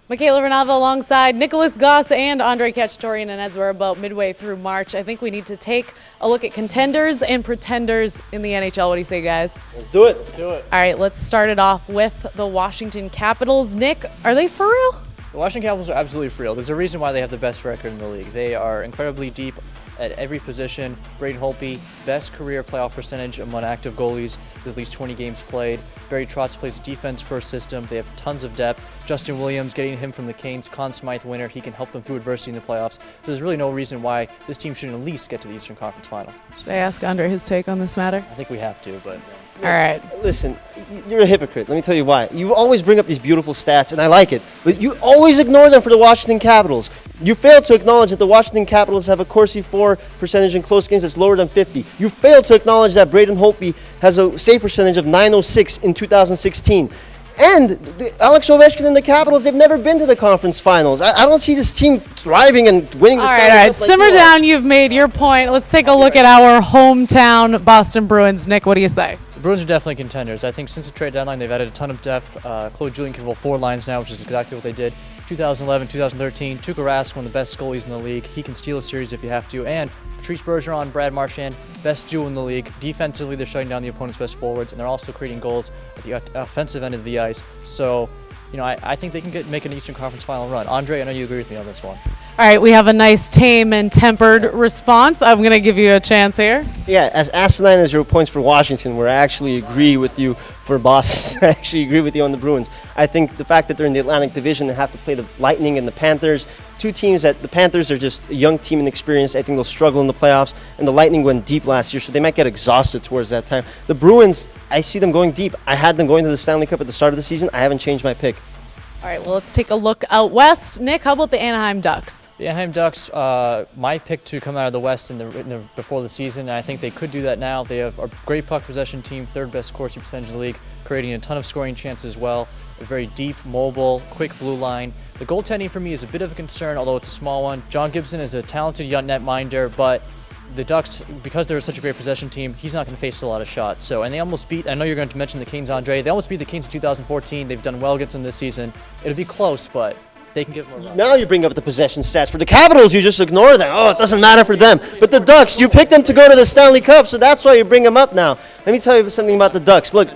Michaela Vernava alongside Nicholas Goss and Khatchaturian, and as we're about midway through March, I think we need to take a look at contenders and pretenders in the NHL. What do you say, guys? Let's do it. Let's do it. All right, let's start it off with the Washington Capitals. Nick, are they for real? The Washington Capitals are absolutely for real. There's a reason why they have the best record in the league. They are incredibly deep at every position. Braden Holtby, best career playoff percentage among active goalies with at least 20 games played. Barry Trotz plays a defense-first system. They have tons of depth. Justin Williams, getting him from the Canes, Conn Smythe winner. He can help them through adversity in the playoffs. So there's really no reason why this team shouldn't at least get to the Eastern Conference Final. Should I ask Andre his take on this matter? I think we have to, but... All right. Listen, you're a hypocrite. Let me tell you why. You always bring up these beautiful stats, and I like it, but you always ignore them for the Washington Capitals. You fail to acknowledge that the Washington Capitals have a Corsi for percentage in close games that's lower than 50. You fail to acknowledge that Braden Holtby has a save percentage of .906 in 2016. And Alex Ovechkin and the Capitals, they've never been to the conference finals. I don't see this team thriving and winning the All right. Simmer down. You've made your point. Let's take a look at our hometown Boston Bruins. Nick, what do you say? The Bruins are definitely contenders. I think since the trade deadline, they've added a ton of depth. Claude Julien can roll 4 lines now, which is exactly what they did. 2011, 2013, Tuukka Rask, one of the best goalies in the league. He can steal a series if you have to. And Patrice Bergeron, Brad Marchand, best duo in the league. Defensively, they're shutting down the opponent's best forwards, and they're also creating goals at the offensive end of the ice. So, you know, I think they can make an Eastern Conference Final run. Andre, I know you agree with me on this one. All right, we have a nice tame and tempered response. I'm going to give you a chance here. Yeah, as asinine as your points for Washington, where I actually agree with you for Boston, I actually agree with you on the Bruins. I think the fact that they're in the Atlantic Division and have to play the Lightning and the Panthers, two teams that the Panthers are just a young team and experienced. I think they'll struggle in the playoffs, and the Lightning went deep last year, so they might get exhausted towards that time. The Bruins, I see them going deep. I had them going to the Stanley Cup at the start of the season. I haven't changed my pick. All right, well, let's take a look out west. Nick, how about the Anaheim Ducks? The Anaheim Ducks, my pick to come out of the West before the season, and I think they could do that now. They have a great puck possession team, 3rd best Corsi percentage in the league, creating a ton of scoring chances as well. A very deep, mobile, quick blue line. The goaltending for me is a bit of a concern, although it's a small one. John Gibson is a talented young netminder, but the Ducks, because they're such a great possession team, he's not going to face a lot of shots. So, and they almost beat, I know you're going to mention the Canes, Andre. They almost beat the Canes in 2014. They've done well against them this season. It'll be close, but they can get more run. Now you bring up the possession stats. For the Capitals, you just ignore them. Oh, it doesn't matter for them. But the Ducks, you picked them to go to the Stanley Cup, so that's why you bring them up now. Let me tell you something about the Ducks. Look,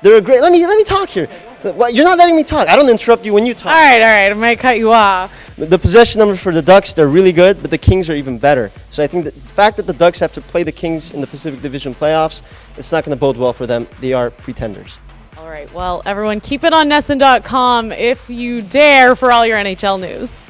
they're a great. Let me talk here. You're not letting me talk. I don't interrupt you when you talk. All right. I might cut you off. The possession numbers for the Ducks, they're really good, but the Kings are even better. So I think the fact that the Ducks have to play the Kings in the Pacific Division playoffs, it's not going to bode well for them. They are pretenders. All right. Well, everyone, keep it on NESN.com if you dare for all your NHL news.